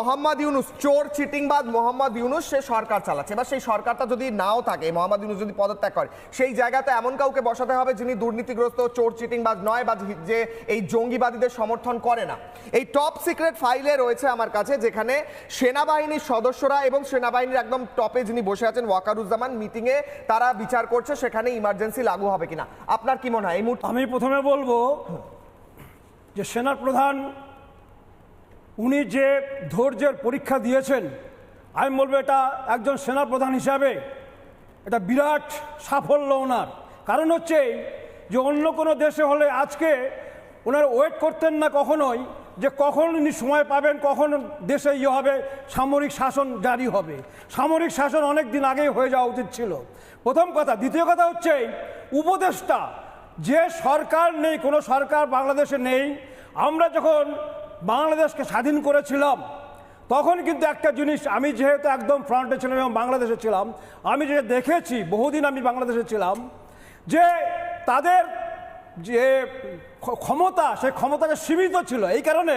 মোহাম্মদ ইউনুস চোর চিটিংবাজ মোহাম্মদ ইউনুস সে সরকার চালাচ্ছে, এবার সেই সরকারটা যদি নাও থাকে, মোহাম্মদ ইউনুস যদি পদত্যাগ করে, সেই জায়গাতে এমন কাউকে বসাতে হবে যিনি দুর্নীতিগ্রস্ত চোর চিটিংবাজ নয় বা যে এই জঙ্গিবাদীদের সমর্থন করে না। এই টপ সিক্রেট ফাইলে রয়েছে আমার কাছে, যেখানে সেনাবাহিনীর সদস্যরা এবং সেনাবাহিনীর একদম টপে যিনি বসে আছেন ওয়াকারুজ্জামান, মিটিংয়ে তারা বিচার করছে সেখানে ইমার্জেন্সি লাগু হবে কিনা। আপনার কি মনে হয় এই মুহূর্তে? আমি প্রথমে বলবো যে সেনার প্রধান উনি যে ধৈর্যের পরীক্ষা দিয়েছেন, আমি বলবো এটা একজন সেনাপ্রধান হিসাবে এটা বিরাট সাফল্য ওনার। কারণ হচ্ছে যে অন্য কোনো দেশে হলে আজকে ওনার ওয়েট করতেন না কখনোই যে কখন উনি সময় পাবেন, কখন দেশে হবে সামরিক শাসন জারি হবে। সামরিক শাসন অনেক দিন আগেই হয়ে যাওয়া উচিত ছিল, প্রথম কথা। দ্বিতীয় কথা হচ্ছে উপদেষ্টা, যে সরকার নেই, কোনো সরকার বাংলাদেশে নেই। আমরা যখন বাংলাদেশকে স্বাধীন করেছিলাম তখন কিন্তু একটা জিনিস, আমি যেহেতু একদম ফ্রন্টে ছিলাম এবং বাংলাদেশে ছিলাম, আমি যে দেখেছি, বহুদিন আমি বাংলাদেশে ছিলাম, যে তাদের যে ক্ষমতা, সেই ক্ষমতাটা সীমিত ছিল। এই কারণে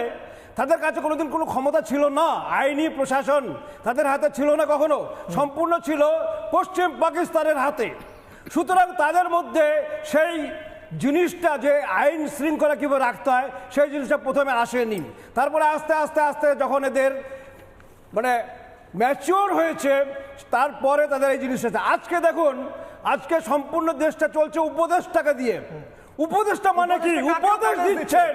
তাদের কাছে কোনোদিন কোনো ক্ষমতা ছিল না, আইনি প্রশাসন তাদের হাতে ছিল না কখনো, সম্পূর্ণ ছিল পশ্চিম পাকিস্তানের হাতে। সুতরাং তাদের মধ্যে সেই জিনিসটা যে আইন শৃঙ্খলা কীভাবে রাখতে হয় সেই জিনিসটা প্রথমে আসেনি। তারপরে আস্তে আস্তে আস্তে যখন এদের মানে ম্যাচিওর হয়েছে, তারপরে তাদের এই জিনিসটা। আজকে দেখুন, আজকে সম্পূর্ণ দেশটা চলছে উপদেষ্টাকে দিয়ে। উপদেষ্টা মানে কি? উপদেশ দিচ্ছেন,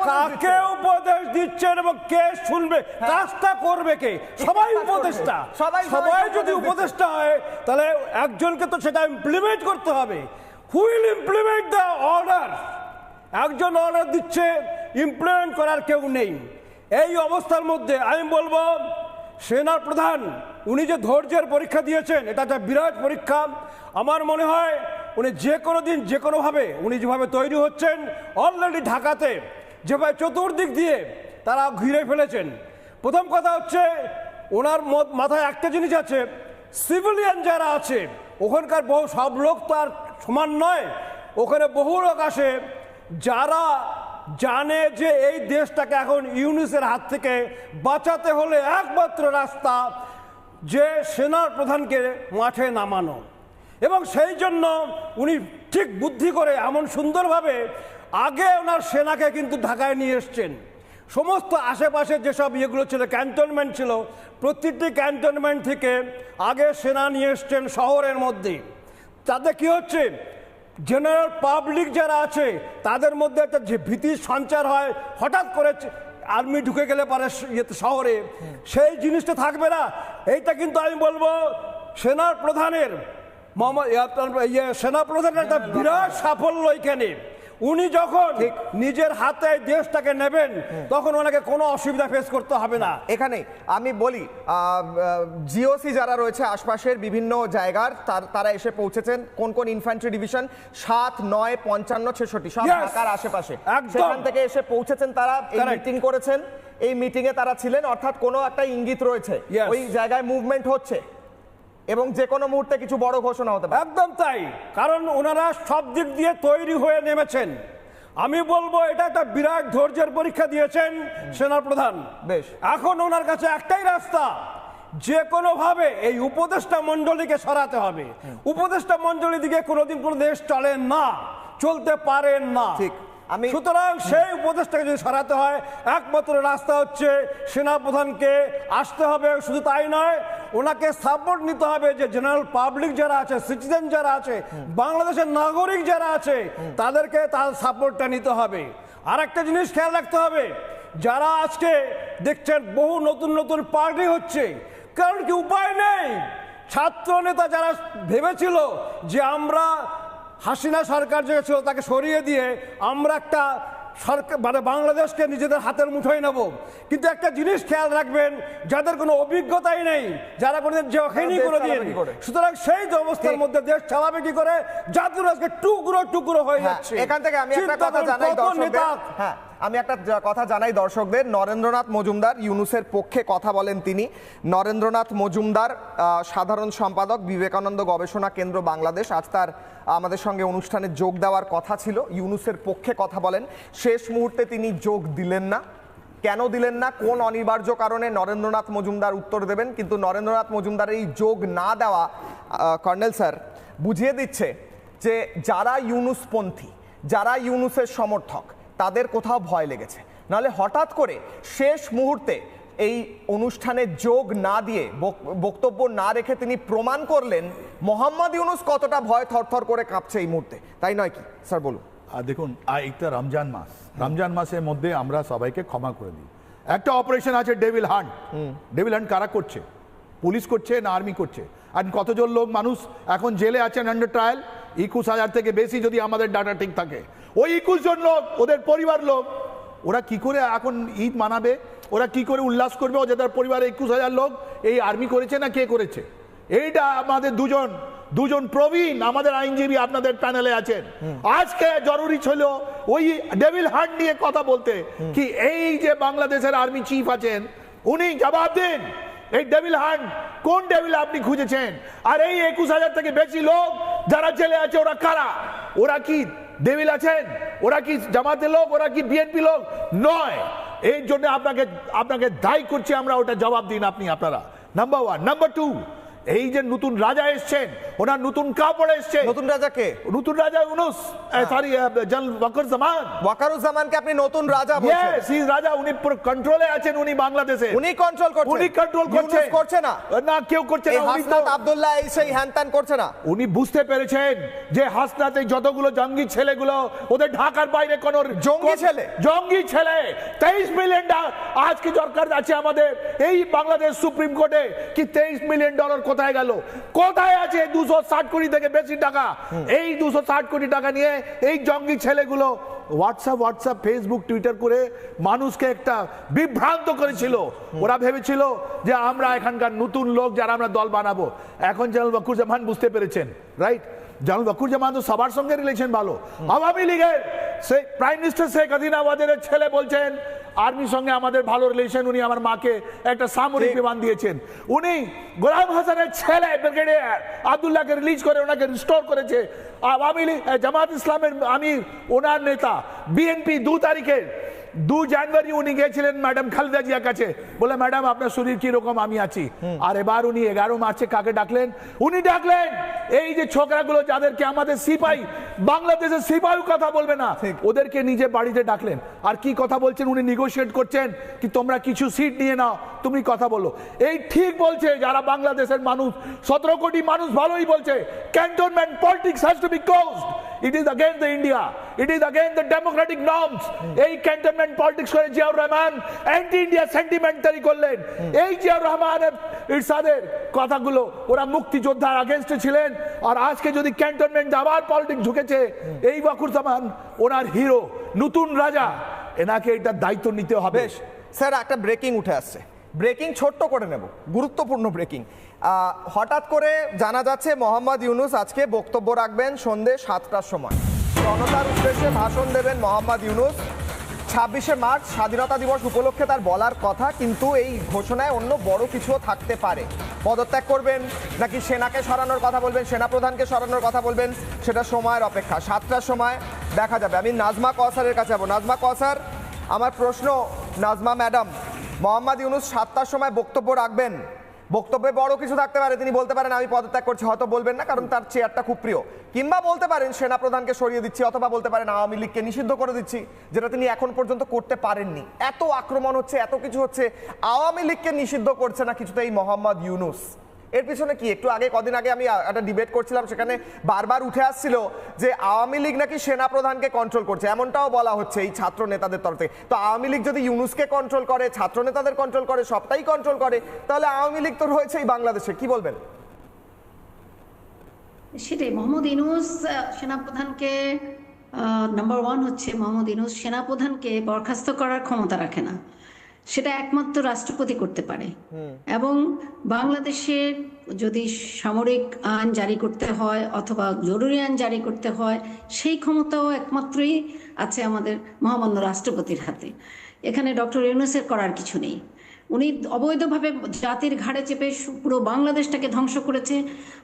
কাকে উপদেশ দিচ্ছেন এবং কে শুনবে, কাজটা করবে কে? সবাই উপদেষ্টা। সবাই যদি উপদেষ্টা হয় তাহলে একজনকে তো সেটা ইমপ্লিমেন্ট করতে হবে। Who will implement the order? একজন অর্ডার দিচ্ছে, ইমপ্লিমেন্ট করার কেউ নেই। এই অবস্থার মধ্যে আমি বলবো সেনার প্রধান উনি যে ধৈর্যের পরীক্ষা দিয়েছেন, এটা একটা বিরাট পরীক্ষা। আমার মনে হয় উনি যে কোনো দিন যে কোনোভাবে উনি যেভাবে তৈরি হচ্ছেন, অলরেডি ঢাকাতে যেভাবে চতুর্দিক দিয়ে তারা ঘিরে ফেলেছেন। প্রথম কথা হচ্ছে ওনার মাথায় একটা জিনিস আছে, সিভিলিয়ান যারা আছে ওখানকার বহু সব লোক তো আর সমান নয়, ওখানে বহু লোক আসে যারা জানে যে এই দেশটাকে এখন ইউনুসের হাত থেকে বাঁচাতে হলে একমাত্র রাস্তা যে সেনার প্রধানকে মাঠে নামানো। এবং সেই জন্য উনি ঠিক বুদ্ধি করে এমন সুন্দরভাবে আগে ওনার সেনাকে কিন্তু ঢাকায় নিয়ে এসছেন। সমস্ত আশেপাশে যেসব ইয়েগুলো ছিল, ক্যান্টনমেন্ট ছিল, প্রতিটি ক্যান্টনমেন্ট থেকে আগে সেনা নিয়ে এসছেন শহরের মধ্যে। তাতে কি হচ্ছে, জেনারেল পাবলিক যারা আছে তাদের মধ্যে একটা যে ভীতির সঞ্চার হয়, হঠাৎ করে আর্মি ঢুকে গেলে পারে শহরে, সেই জিনিসটা থাকবে না। এইটা কিন্তু আমি বলবো সেনার প্রধানের সেনাপ্রধানের একটা বিরাট সাফল্য এখানে। উনি যখন নিজের হাতে দেশটাকে নেবেন তখন ওনাকে কোনো অসুবিধা ফেস করতে হবে না। এখানে আমি বলি জিওসি যারা রয়েছে আশপাশের বিভিন্ন জায়গার, তারা এসে পৌঁছেছেন। কোন কোন ইনফ্যান্ট্রি ডিভিশন 7, 9, 55, 66 সব ঢাকার আশেপাশে, সেখান থেকে এসে পৌঁছেছেন। তারা এই মিটিং করেছেন, এই মিটিংয়ে তারা ছিলেন, অর্থাৎ কোনো একটা ইঙ্গিত রয়েছে ওই জায়গায় মুভমেন্ট হচ্ছে এবং যে কোনো মুহূর্তে কিছু বড় ঘোষণা হতে পারে। একদম তাই, কারণ ওনারা সব দিক দিয়ে তৈরি হয়ে নেমেছেন। আমি বলবো এটা একটা বিরাট ধৈর্যের পরীক্ষা দিয়েছেন সেনাপ্রধান। বেশ, এখন ওনার কাছে একটাই রাস্তা, যে কোনো ভাবে এই উপদেষ্টা মণ্ডলীকে সরাতে হবে। উপদেষ্টা মণ্ডলী দিকে কোনোদিন কোনো দেশ চলে না, চলতে পারেন না। ঠিক। সুতরাং সেই উপদেষ্টাকে যদি সরাতে হয়, একমাত্র রাস্তা হচ্ছে সেনাপ্রধানকে আসতে হবে। শুধু তাই নয়, ওনাকে সাপোর্ট নিতে হবে। যে জেনারেল পাবলিক যারা আছে, সিটিজেন যারা আছে, বাংলাদেশের নাগরিক যারা আছে, তাদেরকে তার সাপোর্টটা নিতে হবে। আর একটা জিনিস খেয়াল রাখতে হবে, যারা আজকে দেখছেন বহু নতুন নতুন পার্টি হচ্ছে, কারণ কি উপায় নেই। ছাত্র নেতা যারা ভেবেছিল যে আমরা হাসিনা সরকার যে ছিল তাকে সরিয়ে দিয়ে আমরা একটা সরকার মানে বাংলাদেশকে নিজেদের হাতের মুঠোয় নেব, কিন্তু একটা জিনিস খেয়াল রাখবেন, যাদের কোনো অভিজ্ঞতাই নেই, যারা কোনো যখনই কোনো দিন, সুতরাং সেই অবস্থার মধ্যে দেশ চালাবে কি করে? জাতির আজকে টুকরো টুকরো হয়ে যাচ্ছে। এখান থেকে আমি একটা কথা জানাই দর্শকদের, আমি একটা কথা জানাই দর্শকদের, নরেন্দ্রনাথ মজুমদার ইউনুসের পক্ষে কথা বলেন তিনি। নরেন্দ্রনাথ মজুমদার সাধারণ সম্পাদক, বিবেকানন্দ গবেষণা কেন্দ্র বাংলাদেশ। আজ তার আমাদের সঙ্গে অনুষ্ঠানে যোগ দেওয়ার কথা ছিল, ইউনুসের পক্ষে কথা বলেন। শেষ মুহূর্তে তিনি যোগ দিলেন না। কেন দিলেন না, কোন অনিবার্য কারণে, নরেন্দ্রনাথ মজুমদার উত্তর দেবেন। কিন্তু নরেন্দ্রনাথ মজুমদারের এই যোগ না দেওয়া কর্নেল স্যার বুঝিয়ে দিচ্ছে যে যারা ইউনুসপন্থী, যারা ইউনুসের সমর্থক, তাদের কোথাও ভয় লেগেছে। নাহলে হঠাৎ করে শেষ মুহূর্তে এই অনুষ্ঠানে যোগ না দিয়ে, বক্তব্য না রেখে তিনি প্রমাণ করলেন মোহাম্মদ ইউনুস কতটা ভয় থরথর করে কাঁপছে এই মুহূর্তে, তাই নয় কি স্যার? বলুন। দেখুন, একটা রমজান মাস, রমজান মাসের মধ্যে আমরা সবাইকে ক্ষমা করে দিই। একটা অপারেশন আছে ডেভিল হান্ট। ডেভিল হান্ট কারা করছে? পুলিশ করছে না আর্মি করছে? আর কতজন লোক মানুষ এখন জেলে আছেন আন্ডার ট্রায়াল? 21,000 থেকে বেশি যদি আমাদের ডাটা ঠিক থাকে। ওই 21 জন লোক, ওদের পরিবার লোক, ওরা কি করে এখন ঈদ মানাবে? ওরা কি করে উল্লাস করবে? যাদের পরিবারে 21,000 লোক এই আর্মি করেছে না কে করেছে? এইটা আমাদের দুজন প্রবীণ আমাদের আইনজীবী আপনাদের প্যানেলে আছেন। আজকে জরুরি ছিল ওই ডেভিল হান্ট নিয়ে কথা বলতে, কি এই যে বাংলাদেশের আর্মি চিফ আছেন উনি জবাব দেন, এই ডেভিল হান্ট কোন ডেভিল আপনি খুঁজেছেন? আর এই 21,000 থেকে বেশি লোক যারা জেলে আছে ওরা কারা? ওরা কি ডেভিল আছেন? ওরা কি জামাতের লোক? ওরা কি বিএনপি লোক? নয়। এই জন্য আপনাকে দায়ী করছি আমরা, ওটা জবাব দিন আপনারা। নাম্বার 1। নাম্বার 2, এই যে নতুন রাজা এসছেন, ওনার নতুন কাপড় এসছে। নতুন রাজা কে? নতুন রাজা ইউনুস, সরি জেনারেল ওয়াকারুজ্জামানকে আপনি নতুন রাজা বলছেন? ইয়েস, হি রাজা। উনি পুরো কন্ট্রোলে আছেন, উনি বাংলাদেশে উনি কন্ট্রোল করছেন। উনি কন্ট্রোল করছেন। ইউনুস করছে না? না, কেউ করছে না। হাসনাত আব্দুল্লাহ এই সেই হ্যানত্যান করছে না? উনি বুঝতে পেরেছেন যে হাসনাতে যতগুলো জঙ্গি ছেলেগুলো, ওদের ঢাকার বাইরে কোন জঙ্গি ছেলে 23 মিলিয়ন আজকে দরকার আছে আমাদের এই বাংলাদেশ সুপ্রিম কোর্টে, কি 23 মিলিয়ন ডলার কোথায় গেল? কোথায় আছে 260 কোটি থেকে বেশি টাকা? এই 260 কোটি টাকা নিয়ে এই জঙ্গি ছেলেগুলো হোয়াটসঅ্যাপ ফেসবুক টুইটার করে মানুষকে একটা বিভ্রান্ত করেছিল। ওরা ভেবেছিল যে আমরা এখানকার নতুন লোক যারা আমরা দল বানাবো। এখন জেনারেল ওয়াকারুজ্জামান বুঝতে পেরেছেন, রাইট? জেনারেল ওয়াকারুজ্জামান তো সবার সঙ্গে রিলেশন ভালো। আওয়ামী লীগের প্রাইম মিনিস্টার শেখ হাসিনা ওয়াজেদের ছেলে বলছেন আর্মির সঙ্গে আমাদের ভালো রিলেশন, উনি আমার মাকে একটা সামরিক বিমান দিয়েছেন। উনি গোলাম হাসানের ছেলে ব্রিগেডিয়ার আব্দুল্লাহকে রিলিজ করে ওনাকে রিস্টোর করেছে। আওয়ামী লীগ জামাত ইসলামের আমির, ওনার নেতা বিএনপি 2 জানুয়ারি উনি গিয়েছিলেন ম্যাডাম খালেদা জিয়ার কাছে, বলে ম্যাডাম আপনার শরীর কি রকম, আমি আছি। আর এবার উনি 11 মার্চে কাকে ডাকলেন? উনি ডাকলেন এই যে ছোকরাগুলো যাদেরকে আমাদের সিপাহী, বাংলাদেশের সিপাহী কথা বলবে না, ওদেরকে নিজে বাড়িতে ডাকলেন। আর কি কথা বলছেন? উনি নেগোশিয়েট করছেন কি তোমরা কিছু সিট নিয়ে নাও, তুমি কথা বলো। এই ঠিক বলছে যারা বাংলাদেশের মানুষ, 17 কোটি মানুষ ভালোই বলছে cantonment politics has to B closed. It is against the India. It is against the democratic norms. এই ক্যান্টনমেন্ট পলিটিক্স করে Ziaur Rahman anti India sentiment তৈরি করলেন। এই জিয়াউর রহমান ইরশাদের কথাগুলো, ওরা মুক্তিযোদ্ধার আগেনস্টে ছিলেন। আর আজকে যদি ক্যান্টনমেন্ট আবার পলিটিক্স ঢুকেছে, এই ওয়াকারুজ্জামান ওনার হিরো, নতুন রাজা, এনাকে এটা দায়িত্ব নিতে হবে। স্যার একটা ব্রেকিং উঠে আসছে, ব্রেকিং ছোট্ট করে নেব, গুরুত্বপূর্ণ ব্রেকিং। হঠাৎ করে জানা যাচ্ছে মোহাম্মদ ইউনুস আজকে বক্তব্য রাখবেন সন্ধ্যে 7টার সময়। জনতার উদ্দেশ্যে ভাষণ দেবেন মোহাম্মদ ইউনুস। 26শে মার্চ স্বাধীনতা দিবস উপলক্ষে তার বলার কথা, কিন্তু এই ঘোষণায় অন্য বড় কিছুও থাকতে পারে। পদত্যাগ করবেন নাকি সেনাকে সরানোর কথা বলবেন, সেনাপ্রধানকে সরানোর কথা বলবেন, সেটা সময়ের অপেক্ষা। 7টার সময় দেখা যাবে। আমি নাজমা কওসারের কাছে যাবো। নাজমা কওসার, আমার প্রশ্ন, নাজমা ম্যাডাম, মোহাম্মদ ইউনুস 7টার সময় বক্তব্য রাখবেন, বক্তব্যে বড় কিছু থাকতে পারে, তিনি বলতে পারেন আমি পদত্যাগ করছি, হয়তো বলবেন না কারণ তার চেয়ারটা খুব প্রিয়, কিংবা বলতে পারেন সেনাপ্রধানকে সরিয়ে দিচ্ছি, অথবা বলতে পারেন আওয়ামী লীগকে নিষিদ্ধ করে দিচ্ছি, যেটা তিনি এখন পর্যন্ত করতে পারেননি। এত আক্রমণ হচ্ছে, এত কিছু হচ্ছে, আওয়ামী লীগকে নিষিদ্ধ করছে না কিছুতে এই মোহাম্মদ ইউনুস, এর পিছনে কি? একটু আগে, কদিন আগে আমি একটা ডিবেট করছিলাম, সেখানে বারবার উঠে আসছিল যে আওয়ামী লীগ নাকি সেনাপ্রধানকে কন্ট্রোল করছে, এমনটাও বলা হচ্ছে এই ছাত্র নেতাদের তরফ থেকে। তো আওয়ামী লীগ যদি ইউনুসকে কন্ট্রোল করে, ছাত্র নেতাদের কন্ট্রোল করে, সবটাই কন্ট্রোল করে, তাহলে আওয়ামী লীগ তো রয়েছেই বাংলাদেশে, কি বলবেন? সেটাই, মোহাম্মদ ইউনুস সেনাপ্রধানকে নাম্বার 1 হচ্ছে মোহাম্মদ ইউনুস সেনাপ্রধানকে বরখাস্ত করার ক্ষমতা রাখে না, সেটা একমাত্র রাষ্ট্রপতি করতে পারে। এবং বাংলাদেশের যদি সামরিক আইন জারি করতে হয় অথবা জরুরি আইন জারি করতে হয়, সেই ক্ষমতাও একমাত্রই আছে আমাদের মহামান্য রাষ্ট্রপতির হাতে। এখানে ডক্টর ইউনূসের করার কিছু নেই। উনি অবৈধভাবে জাতির ঘাড়ে চেপে পুরো বাংলাদেশটাকে ধ্বংস করেছে।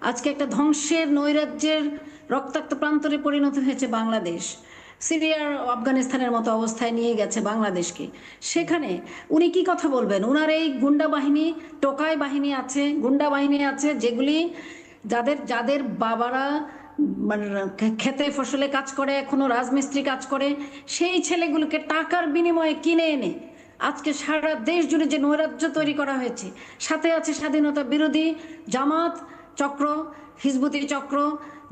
আজকে একটা ধ্বংসের নৈরাজ্যের রক্তাক্ত প্রান্তরে পরিণত হয়েছে বাংলাদেশ। সিরিয়ার আফগানিস্তানের মতো অবস্থায় নিয়ে গেছে বাংলাদেশকে। সেখানে উনি কি কথা বলবেন? উনার এই গুন্ডা বাহিনী, টোকাই বাহিনী আছে, গুন্ডা বাহিনী আছে, যেগুলি যাদের যাদের বাবারা মানে খেতে ফসলে কাজ করে, এখনো রাজমিস্ত্রি কাজ করে, সেই ছেলেগুলোকে টাকার বিনিময়ে কিনে এনে আজকে সারা দেশ জুড়ে যে নৈরাজ্য তৈরি করা হয়েছে, সাথে আছে স্বাধীনতা বিরোধী জামাত চক্র, হিজবুতি চক্র,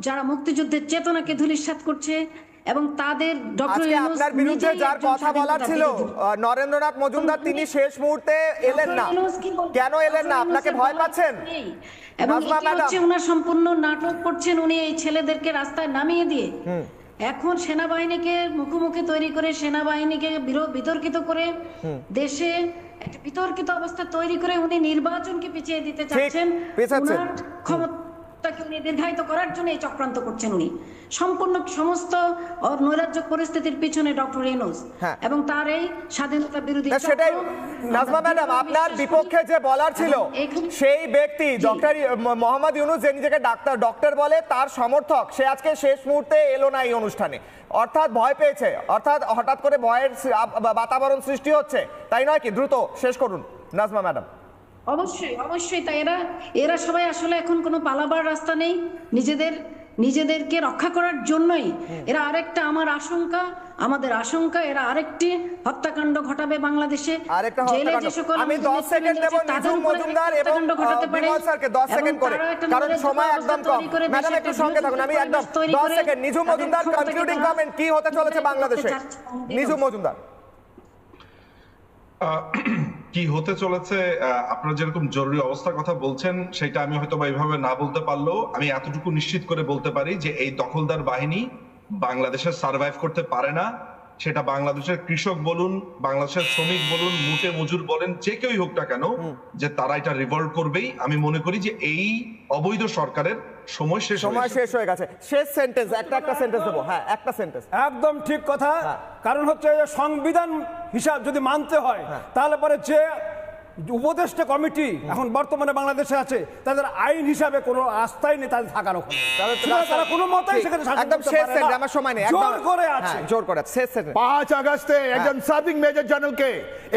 যারা মুক্তিযুদ্ধের চেতনাকে ধূলিসাৎ করছে, এবং তাদের ডক্টর আজকে আপনার বিরুদ্ধে যার কথা বলার ছিল নরেন্দ্রনাথ মজুমদার, তিনি শেষ মুহূর্তে এলেন না, কেন এলেন না? আপনাকে ভয় পাচ্ছেন? এবং নাজমা এটি হচ্ছে ম্যাডাম। উনার সম্পূর্ণ নাটক করছেন উনি এই ছেলেদেরকে রাস্তায় নামিয়ে দিয়ে। এখন সেনাবাহিনীকে মুখোমুখি তৈরি করে, সেনাবাহিনীকে বিতর্কিত করে, দেশে একটা বিতর্কিত অবস্থা তৈরি করে উনি নির্বাচনকে পিছিয়ে দিতে চাচ্ছেন। পেছাচ্ছেন। উনার ক্ষমতাকে উনি দীর্ঘায়িত করার জন্য এই চক্রান্ত করছেন উনি। সম্পূর্ণ সমস্ত নৈরাজ্য পরিস্থিতির পিছনে ডক্টর ইউনূস হ্যাঁ। এবং তার এই স্বাধীনতা বিরোধী না, সেটাই নাজমা ম্যাডাম, আপনার বিপক্ষে যে বলার ছিল সেই ব্যক্তি ডক্টর মোহাম্মদ ইউনূস, যে নিজেকে ডক্টর বলে, তার সমর্থক, সে আজকে শেষ মুহূর্তে এলো না এই অনুষ্ঠানে, অর্থাৎ ভয় পেয়েছে, অর্থাৎ হঠাৎ করে ভয়ের বাতাবরণ সৃষ্টি হচ্ছে, তাই নয় কি? দ্রুত শেষ করুন নাজমা ম্যাডাম। অবশ্যই অবশ্যই তাই। এরা সবাই আসলে এখন কোনো পালাবার রাস্তা নেই, নিজেদেরকে রক্ষা করার জন্যই এরা আরেকটা, আমাদের আশঙ্কা এরা আরেকটি হত্যাকাণ্ড ঘটাবে বাংলাদেশে। আরেকটা জেলে হত্যাকাণ্ড। যে সকল আমি 10 সেকেন্ড দেব নিজুম মজুমদার এবং বিমল স্যারকে, 10 সেকেন্ড করে, কারণ সময় একদম কম। ম্যাডাম একটু সঙ্গে থাকুন, আমি একদম 10 second. Nijum Majumdar, concluding comment, কি হতে চলেছে বাংলাদেশে? নিজুম মজুমদার। কি হতে চলেছে, আপনারা যেরকম জরুরি অবস্থার কথা বলছেন, সেটা আমি হয়তো বা এইভাবে না বলতে পারলেও আমি এতটুকু নিশ্চিত করে বলতে পারি যে এই দখলদার বাহিনী বাংলাদেশে সার্ভাইভ করতে পারে না। সেটা বাংলাদেশের কৃষক বলুন, বাংলাদেশের শ্রমিক বলুন, মুটে মজুর বলেন, যে কেউই হোক না কেন, যে তারা এটা রিভল্ট করবেই। আমি মনে করি যে এই অবৈধ সরকারের সময় শেষ হয়ে গেছে। শেষ সেন্টেন্স, একটা সেন্টেন্স দেবো। হ্যাঁ, একটা সেন্টেন্স। একদম ঠিক কথা। কারণ হচ্ছে যে সংবিধান হিসাব যদি মানতে হয়, তাহলে পরে যে উপদেষ্টা কমিটি এখন বর্তমানে বাংলাদেশে আছে, তাদের আইন হিসাবে কোনো আস্থাই নেই তাদের থাকার ওখানে। তারা কোনো মতেই সেখানে শাসন একদম করতে শেষ পারে সেন্টেন্স, না। আমার সময় নেই। জোর করে আছে। জোর করে আছে। শেষ সেন্টেন্স। 5 আগস্টে একজন সার্ভিং মেজর জেনারেলকে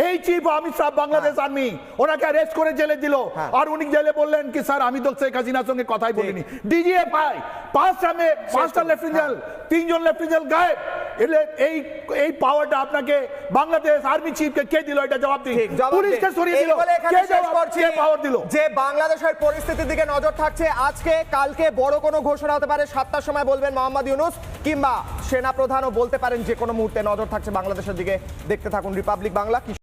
এই চিফ অমিত শাহ বাংলাদেশ আর্মি ওনাকে অ্যারেস্ট করে জেলে দিল, আর উনি জেলে বললেন কি স্যার আমি তো শেখ হাসিনার সঙ্গে কথাই বলিনি। ডিজিএফআই 5টা লেফটেন্যান্ট, 3 জন লেফটেন্যান্ট গায়েব। এই পাওয়ারটা আপনাকে বাংলাদেশ আর্মি চিফকে কে দিল? এটা জবাব দিন। পুলিশকে সরিয়ে দিল, কে পাওয়ার দিল? যে বাংলাদেশের পরিস্থিতির দিকে নজর থাকছে, আজকে কালকে বড় কোনো ঘোষণা হতে পারে, 7টার সময় বলবেন মোহাম্মদ ইউনূস, কিংবা সেনাপ্রধানও বলতে পারেন যে কোনো মুহূর্তে। নজর থাকছে বাংলাদেশের দিকে, দেখতে থাকুন রিপাবলিক বাংলা।